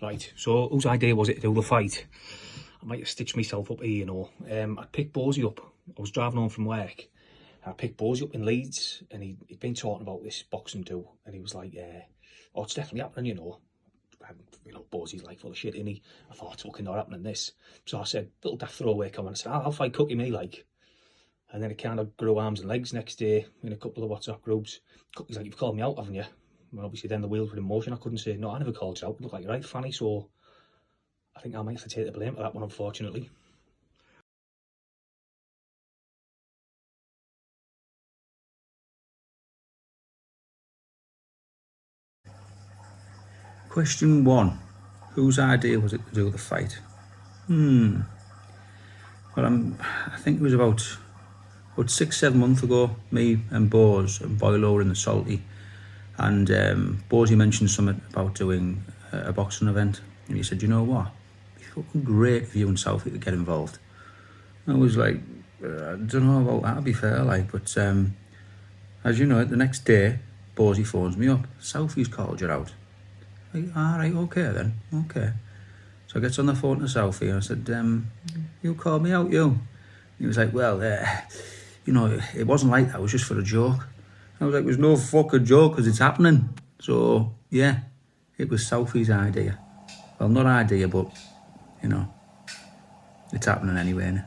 Right, so whose idea was it to do the fight? I might have stitched myself up here, you know. I picked Bosie up. I was driving home from work. I picked Bosie up in Leeds, and he'd been talking about this boxing do, and he was like, "Oh, it's definitely happening, you know." And, you know, Bosie's like full of shit, and I thought, it's fucking not happening, this. So I said, little daft throwaway comment. I said, I'll fight Cookie, me, like. And then it kind of grew arms and legs next day in a couple of WhatsApp groups. Cookie's like, you've called me out, haven't you? Well, obviously then the wheels were in motion. I couldn't say, no, I never called you out. You look like you're right, Fanny, so I think I might have to take the blame for that one, unfortunately. Question 1. Whose idea was it to do the fight? Well, I think it was about 6-7 months ago, me and Bose and Boyle were in the Salty, and Bosey mentioned something about doing a boxing event, and he said, you know what, it'd be fucking great if you and Southie could get involved. I was like, I don't know about that, to be fair, like, but as you know, the next day, Bosey phones me up, Southie's called you out. Like, alright, okay then, okay. So I gets on the phone to Southie and I said, you called me out, you? He was like, well, you know, it wasn't like that, it was just for a joke. I was like, it was no fucking joke, because it's happening. So, yeah, it was Southie's idea. Well, not idea, but, you know, it's happening anyway, innit?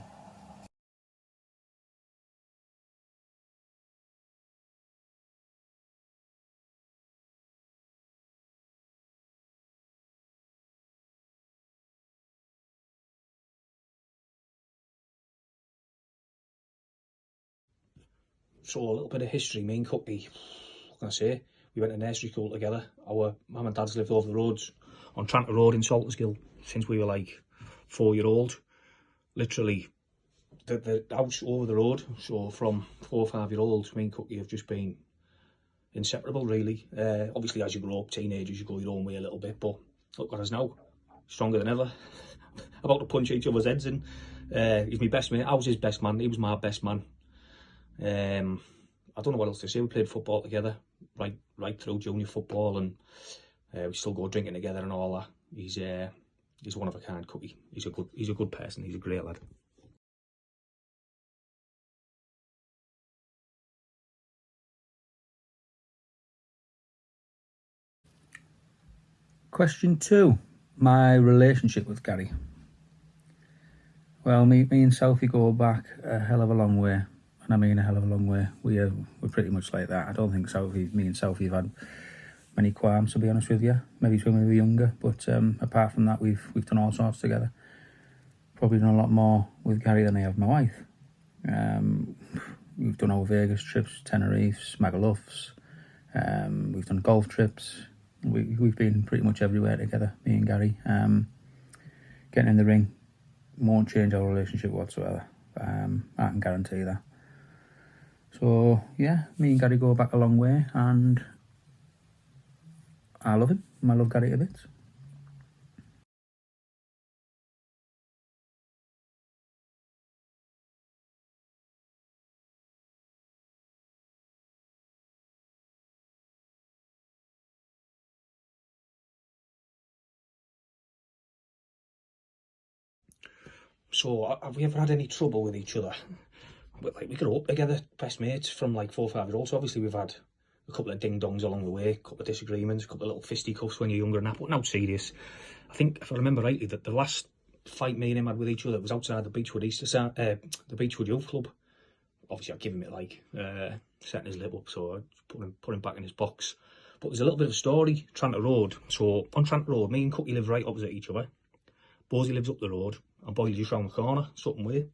So a little bit of history, me and Cookie, what can I say? We went to nursery school together. Our mum and dad's lived over the roads on Tranter Road in Saltersgill since we were like 4-year-old. Literally, the house over the road. So from 4 or 5-year-olds, me and Cookie have just been inseparable, really. Obviously, as you grow up, teenagers, you go your own way a little bit. But look at us now, stronger than ever. About to punch each other's heads in. He's my best mate. I was his best man. He was my best man. I don't know what else to say. We played football together right through junior football, and we still go drinking together and all that. He's one of a kind, Cookie. He's a good person. He's a great lad. Question 2. My relationship with Gary. Well, me and Southie go back a hell of a long way. And I mean a hell of a long way. We're pretty much like that. I don't think me and Southie have had many qualms, to be honest with you. Maybe when we were younger, but apart from that, we've done all sorts together. Probably done a lot more with Gary than I have my wife. We've done our Vegas trips, Tenerife, Magalufs. We've done golf trips. We've been pretty much everywhere together, me and Gary. Getting in the ring won't change our relationship whatsoever. I can guarantee that. So, yeah, me and Gary go back a long way, and I love him. I love Gary a bit. So, have we ever had any trouble with each other? Like, we grew up together, best mates from like 4 or 5-year-olds. So obviously, we've had a couple of ding-dongs along the way, a couple of disagreements, a couple of little fisticuffs when you're younger and that, but now serious. I think, if I remember rightly, that the last fight me and him had with each other was outside the Beechwood the Beechwood Youth Club. Obviously, I'd give him it like setting his lip up, so I put him back in his box. But there's a little bit of a story. Tranter Road. So on Tranter Road, me and Cookie live right opposite each other. Bosey lives up the road, and Boyle just round the corner, something way.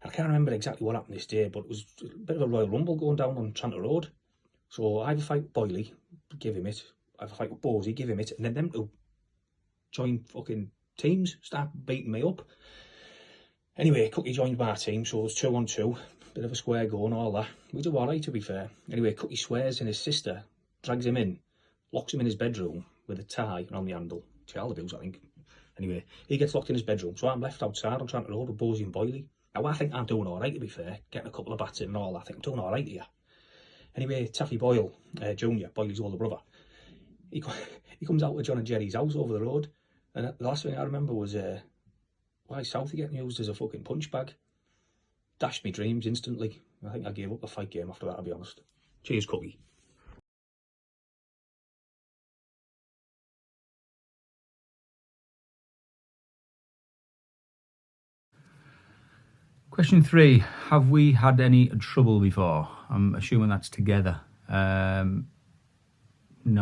I can't remember exactly what happened this day, but it was a bit of a Royal Rumble going down on Tranter Road. So I have a fight with Boyley, give him it. I have a fight with Bosey, give him it, and then them two join fucking teams, start beating me up. Anyway, Cookie joined my team, so it was 2-on-2, bit of a square going, all that. We do alright, to be fair. Anyway, Cookie swears, and his sister drags him in, locks him in his bedroom with a tie around the handle. Child abuse, I think. Anyway, he gets locked in his bedroom, so I'm left outside on Tranter Road with Bosey and Boyley. Now, I think I'm doing alright, to be fair, getting a couple of bats in and all that. I think I'm doing alright here. Anyway, Taffy Boyle, Junior, Boyley's older brother, he comes out with John and Jerry's house over the road, And the last thing I remember was why Southie getting used as a fucking punch bag. Dashed me dreams instantly. I think I gave up the fight game after that, to be honest. Cheers, Cookie. Question 3. Have we had any trouble before? I'm assuming that's together. No,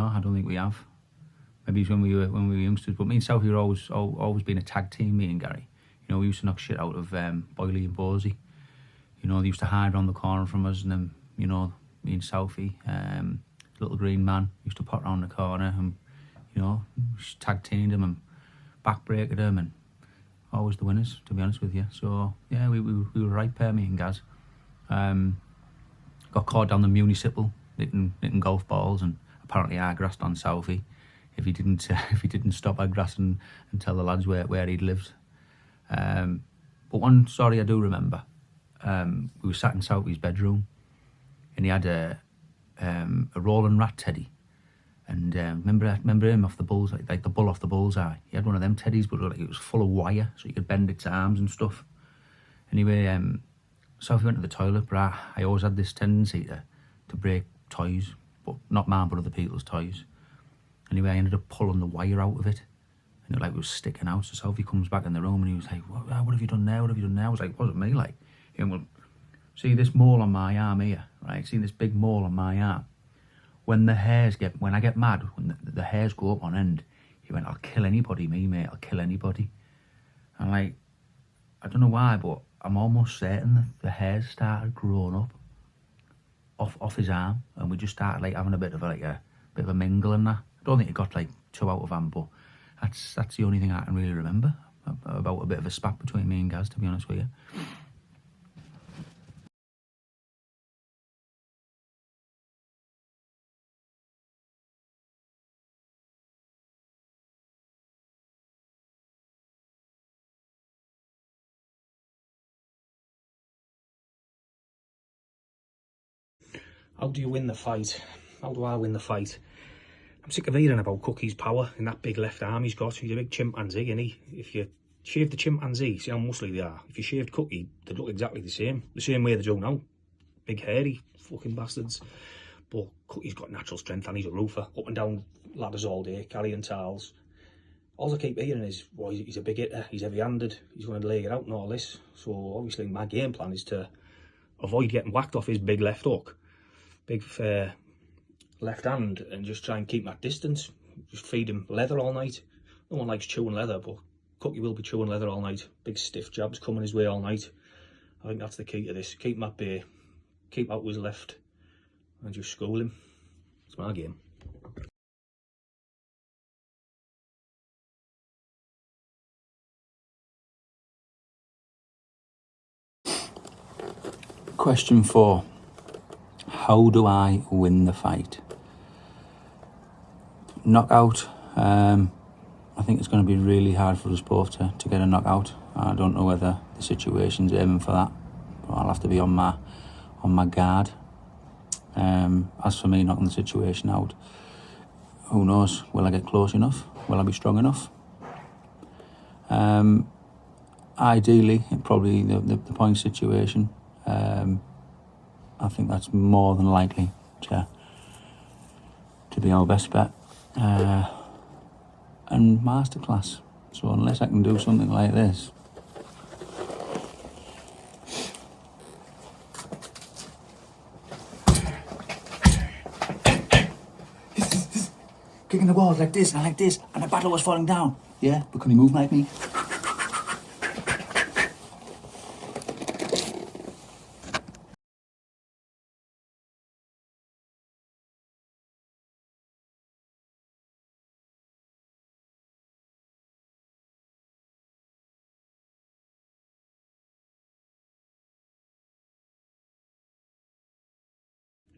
I don't think we have. Maybe it's when we were youngsters. But me and Sophie were always been a tag team, me and Gary. You know, we used to knock shit out of Boyley and Bawsey. You know, they used to hide around the corner from us, and then, you know, me and Sophie, little green man, used to pot round the corner and, you know, tag teamed him and backbreakered him, and always the winners, to be honest with you. So yeah, we were right pair, me and Gaz. Got caught down the municipal hitting golf balls, and apparently I grassed on Southie if he didn't stop our grassing and tell the lads where he'd lived. But one story I do remember, we were sat in Southie's bedroom, and he had a rolling rat teddy. And remember him off the bull's, like the bull off the bullseye. He had one of them teddies, but like it was full of wire, so you could bend its arms and stuff. Anyway, Sophie went to the toilet, but I always had this tendency to break toys, but not mine, but other people's toys. Anyway, I ended up pulling the wire out of it, and it like was sticking out. So Sophie comes back in the room, and he was like, "What have you done now? What have you done now?" I was like, "Wasn't me." Like, he went, "Well, see this mole on my arm here, right? See this big mole on my arm. When I get mad, when the hairs go up on end," he went, "I'll kill anybody, mate. I'll kill anybody." And like, I don't know why, but I'm almost certain that the hairs started growing up off his arm, and we just started like having a bit of a mingle and that. I don't think it got like too out of hand, but that's the only thing I can really remember about a bit of a spat between me and Gaz, to be honest with you. How do you win the fight? How do I win the fight? I'm sick of hearing about Cookie's power and that big left arm he's got. He's a big chimpanzee, isn't he? If you shave the chimpanzee, see how muscly they are. If you shaved Cookie, they'd look exactly the same way they do now. Big hairy fucking bastards. But Cookie's got natural strength, and he's a roofer. Up and down ladders all day, carrying towels. All I keep hearing is, well, he's a big hitter, he's heavy-handed, he's going to lay it out and all this. So obviously my game plan is to avoid getting whacked off his big left hook, big left hand, and just try and keep that distance. Just feed him leather all night. No one likes chewing leather, but Cookie will be chewing leather all night. Big stiff jabs coming his way all night. I think that's the key to this. Keep him at bay, keep out with his left, and just school him. It's my game. Question 4. How do I win the fight? Knockout. I think it's going to be really hard for us both to get a knockout. I don't know whether the situation's aiming for that, but I'll have to be on my guard. As for me knocking the situation out, who knows? Will I get close enough? Will I be strong enough? Ideally, probably the point situation. I think that's more than likely to be our best bet. And masterclass. So unless I can do something like this, kicking the walls like this, and the battle was falling down. Yeah, but can he move like me?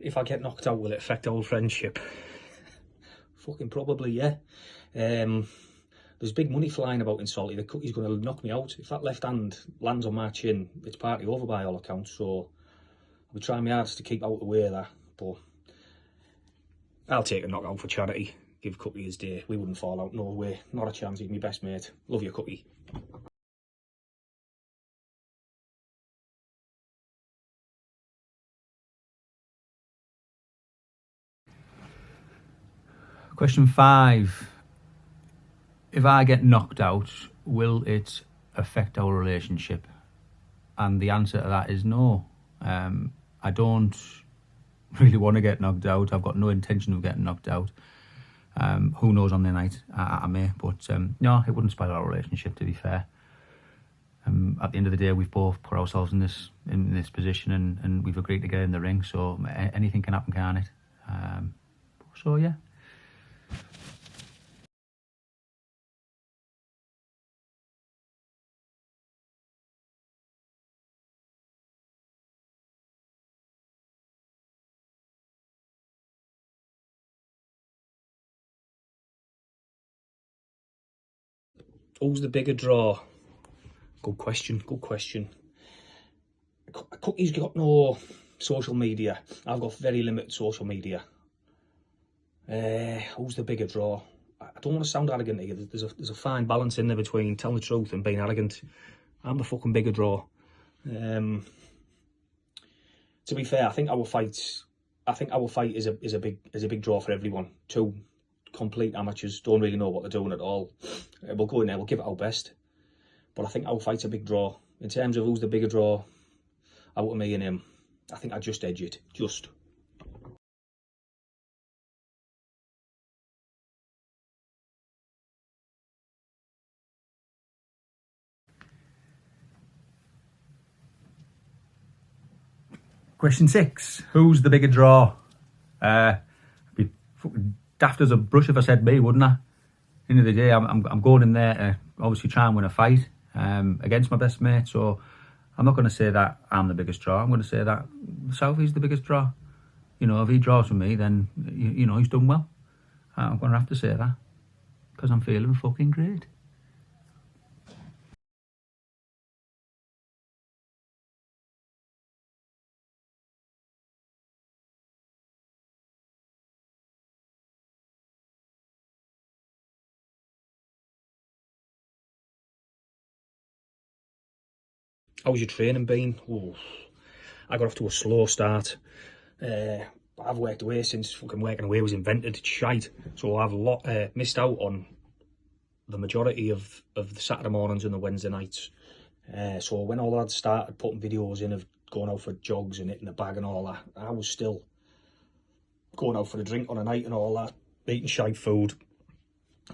If I get knocked out, will it affect our friendship? Fucking probably, yeah. There's big money flying about in Salty. The Cookie's going to knock me out. If that left hand lands on my chin, it's partly over by all accounts. So I'll be trying my hardest to keep out of the way of that. But I'll take a knockout for charity. give Cookie his day. We wouldn't fall out, no way, not a chance. He's my best mate. Love you, Cookie. Question 5. If I get knocked out, will it affect our relationship? And the answer to that is no. I don't really want to get knocked out. I've got no intention of getting knocked out. Who knows, on the night I may, but no, it wouldn't spoil our relationship, to be fair. At the end of the day, we've both put ourselves in this position, and we've agreed to get in the ring, so anything can happen, can't it? So yeah. Who's the bigger draw? Good question, good question. Cookie's got no social media. I've got very limited social media. Who's the bigger draw? I don't want to sound arrogant here. There's a fine balance in there between telling the truth and being arrogant. I'm the fucking bigger draw. To be fair, I think our fight is a big draw for everyone. Two complete amateurs, don't really know what they're doing at all. We'll go in there, we'll give it our best. But I think our fight's a big draw. In terms of who's the bigger draw out of me and him, I think I just edge it. Just. Question 6. Who's the bigger draw? I'd be fucking daft as a brush if I said me, wouldn't I? At the end of the day, I'm going in there to obviously try and win a fight against my best mate. So I'm not going to say that I'm the biggest draw. I'm going to say that Southie's the biggest draw. You know, if he draws from me, then you know he's done well. I'm going to have to say that because I'm feeling fucking great. How's your training been? Ooh, I got off to a slow start. I've worked away since fucking working away was invented. It's shite. So I've missed out on the majority of the Saturday mornings and the Wednesday nights. So when all the lads started putting videos in of going out for jogs and hitting the bag and all that, I was still going out for a drink on a night and all that, eating shite food.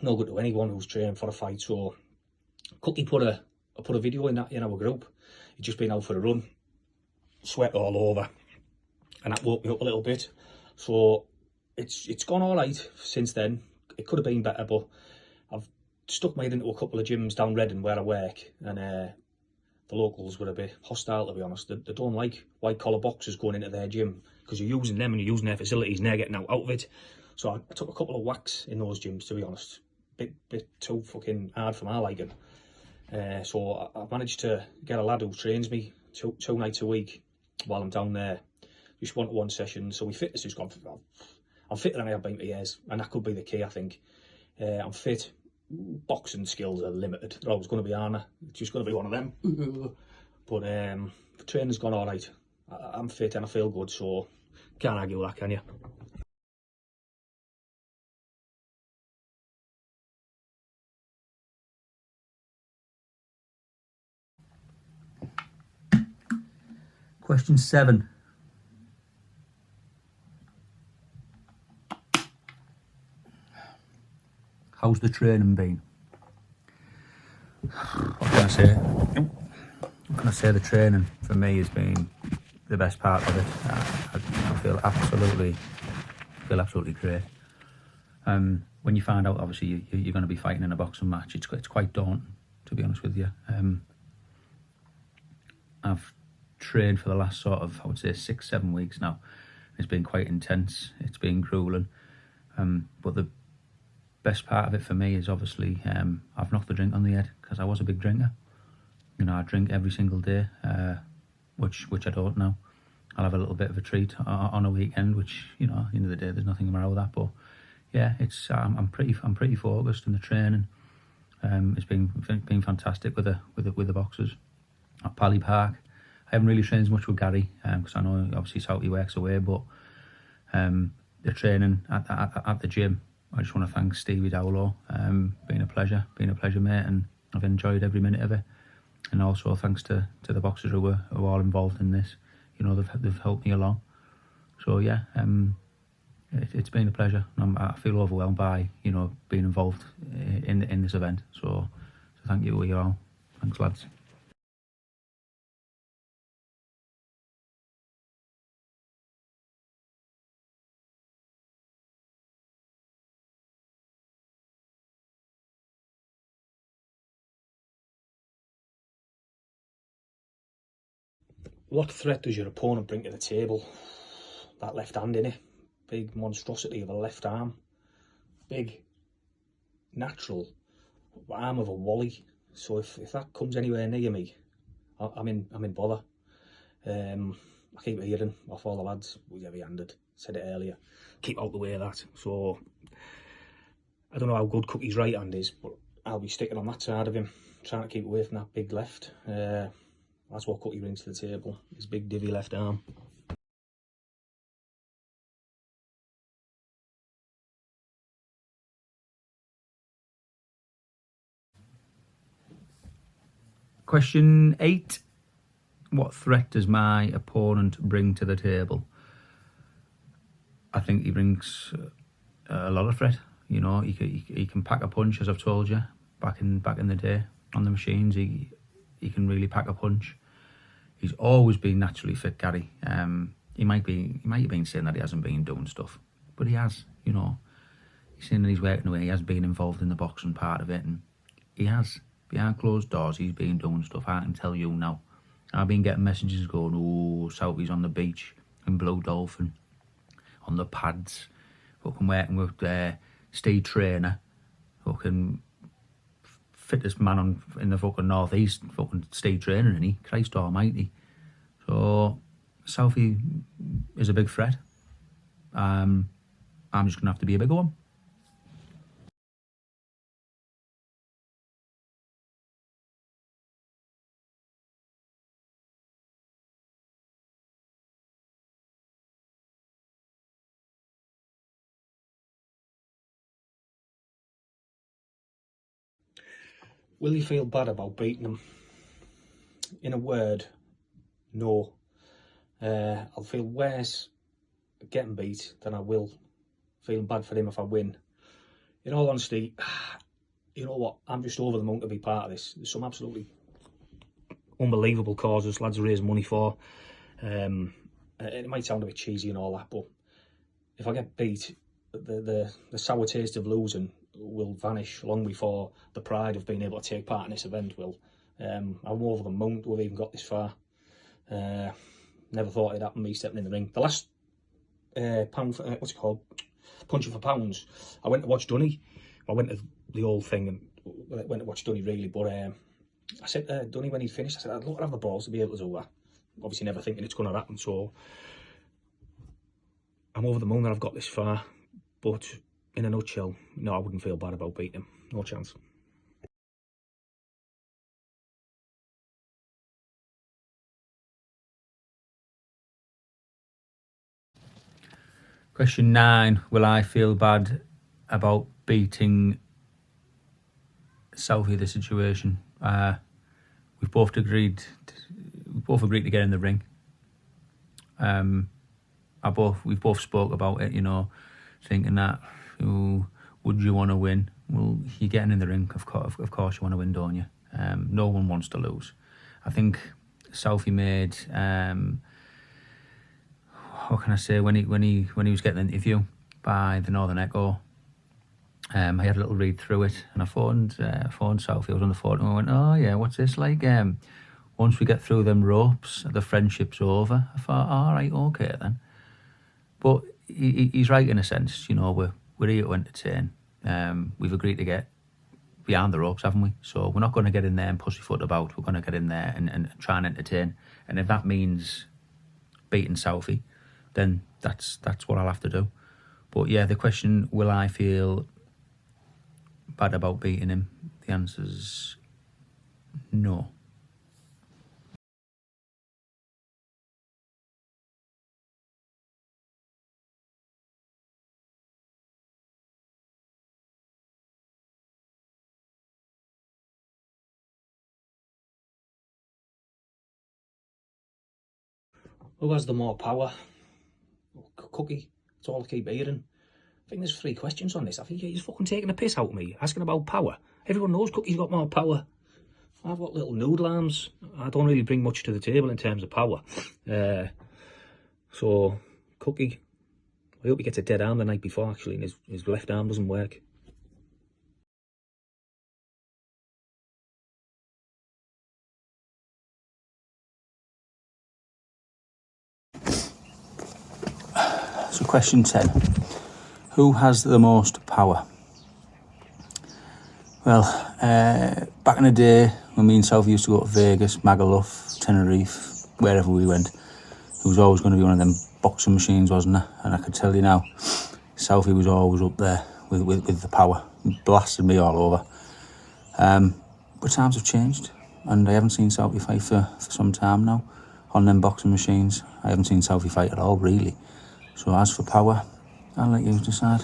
No good to anyone who's training for a fight. So Cookie put a video in our group. He'd just been out for a run, sweat all over, and that woke me up a little bit. So it's gone all right since then. It could have been better, but I've stuck my head into a couple of gyms down Reading where I work, and the locals were a bit hostile, to be honest. They don't like white collar boxers going into their gym because you're using them and you're using their facilities and they're getting out of it. So I took a couple of whacks in those gyms, to be honest. Bit too fucking hard for my liking. So I managed to get a lad who trains me two nights a week while I'm down there, just one-to-one sessions. So my fitness has gone. I'm fitter than I have been for years, and that could be the key, I think. I'm fit. Boxing skills are limited. They're always going to be, aren't they? It's just going to be one of them. But the training's gone all right. I'm fit and I feel good, so can't argue with that, can you? Question 7. How's the training been? What can I say? What can I say? The training for me has been the best part of it. I feel absolutely great. When you find out, obviously, you're going to be fighting in a boxing match, it's quite daunting, to be honest with you. I've trained for the last sort of, I would say, 6-7 weeks now. It's been quite intense. It's been grueling. But the best part of it for me is obviously I've knocked the drink on the head because I was a big drinker. You know, I drink every single day, which I don't now. I'll have a little bit of a treat on a weekend, which, you know, at the end of the day, there's nothing wrong with that. But yeah, it's I'm pretty focused in the training. It's been fantastic with the boxers at Pally Park. I haven't really trained as much with Gary because I know obviously Southie works away, but the training at the gym, I just want to thank Stevie Dowlow. Been a pleasure, mate, and I've enjoyed every minute of it. And also thanks to the boxers who are all involved in this. You know, they've helped me along. So yeah, it's been a pleasure. I feel overwhelmed by being involved in this event. So thank you all. Thanks, lads. What threat does your opponent bring to the table? That left hand, innit? Big monstrosity of a left arm. Big natural arm of a wally. So if that comes anywhere near me, I'm in bother. I keep hearing off all the lads, we're heavy-handed, said it earlier, keep out the way of that. So I don't know how good Cookie's right hand is, but I'll be sticking on that side of him, trying to keep away from that big left. That's what Cookie brings to the table, his big divvy left arm. Question 8. What threat does my opponent bring to the table? I think he brings a lot of threat. You know, he can pack a punch, as I've told you, back in the day on the machines. He can really pack a punch. He's always been naturally fit, Gary. He might have been saying that he hasn't been doing stuff, but he has. You know, he's saying that he's working away. He has been involved in the boxing part of it, and he has. Behind closed doors, he's been doing stuff. I can tell you now. I've been getting messages going, oh, Southie's on the beach in Blue Dolphin, on the pads, fucking working with Steve Trainer, fucking fittest man in the fucking northeast, fucking Steve Trainer, isn't he? Christ almighty. So Southie is a big threat. I'm just gonna have to be a bigger one. Will you feel bad about beating him? In a word, no. I'll feel worse getting beat than I will feeling bad for him if I win. In all honesty, you know what? I'm just over the moon to be part of this. There's some absolutely unbelievable causes lads raise money for. It might sound a bit cheesy and all that, but if I get beat, the sour taste of losing will vanish long before the pride of being able to take part in this event will. I'm over the moon to have even got this far. Never thought it'd happen, me stepping in the ring. The last what's it called? Punching for Pounds. I went to watch Dunny. I went to the old thing and went to watch Dunny really, but I said to Dunny when he finished, I said, I'd love to have the balls to be able to do that. Obviously never thinking it's going to happen, so I'm over the moon that I've got this far, but in a nutshell, no, I wouldn't feel bad about beating him. No chance. Question 9. Will I feel bad about beating Southie the situation? We've both agreed to get in the ring. We've both spoke about it, you know, thinking that, would you want to win? Well, you're getting in the ring, of course you want to win, don't you? No one wants to lose. I think Southie made, what can I say, when he was getting the interview by the Northern Echo, I had a little read through it, and I phoned Southie. I was on the phone and I went, oh yeah, what's this like? Once we get through them ropes, the friendship's over. I thought, all right, okay then. But he's right in a sense, you know, we're here to entertain. We've agreed to get behind the ropes, haven't we? So we're not going to get in there and pussyfoot about. We're going to get in there and try and entertain. And if that means beating Southie, then that's what I'll have to do. But yeah, the question, will I feel bad about beating him? The answer's no. Who has the more power? Cookie. That's all I keep hearing. I think there's 3 questions on this. I think he's fucking taking a piss out of me, asking about power. Everyone knows Cookie's got more power. I've got little noodle arms. I don't really bring much to the table in terms of power. So, Cookie, I hope he gets a dead arm the night before, actually, and his left arm doesn't work. So question 10. Who has the most power? Well, back in the day, when me and Sophie used to go to Vegas, Magaluf, Tenerife, wherever we went, there was always going to be one of them boxing machines, wasn't there? And I could tell you now, Sophie was always up there with the power. Blasted me all over. But times have changed, and I haven't seen Sophie fight for some time now on them boxing machines. I haven't seen Sophie fight at all, really. So as for power, I'll let you decide.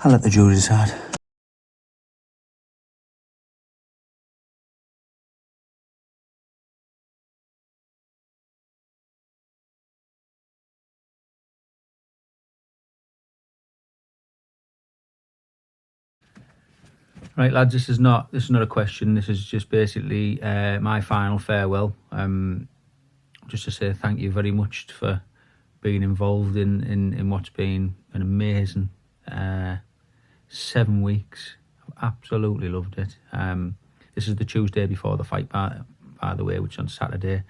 I'll let the jury decide. Right, lads, this is not a question. This is just basically my final farewell. Just to say thank you very much for being involved in what's been an amazing 7 weeks. I've absolutely loved it. This is the Tuesday before the fight, by the way, which is on Saturday.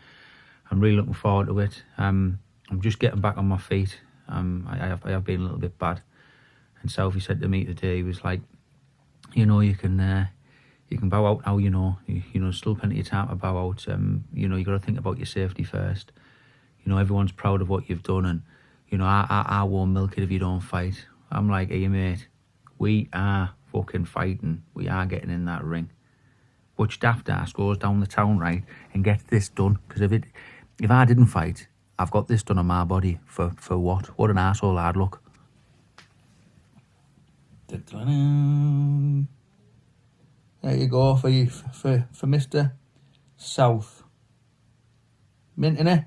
I'm really looking forward to it. I'm just getting back on my feet. I have been a little bit bad. And Sophie said to me today, he was like, you know, you can bow out now, you know, still plenty of time to bow out. You know, you got to think about your safety first. You know, everyone's proud of what you've done, and, you know, I won't milk it if you don't fight. I'm like, hey, mate, we are fucking fighting. We are getting in that ring. Which daft ass goes down the town, right, and gets this done. Because if I didn't fight, I've got this done on my body for what? What an arsehole I'd look. There you go for Mr. South. Mint, innit?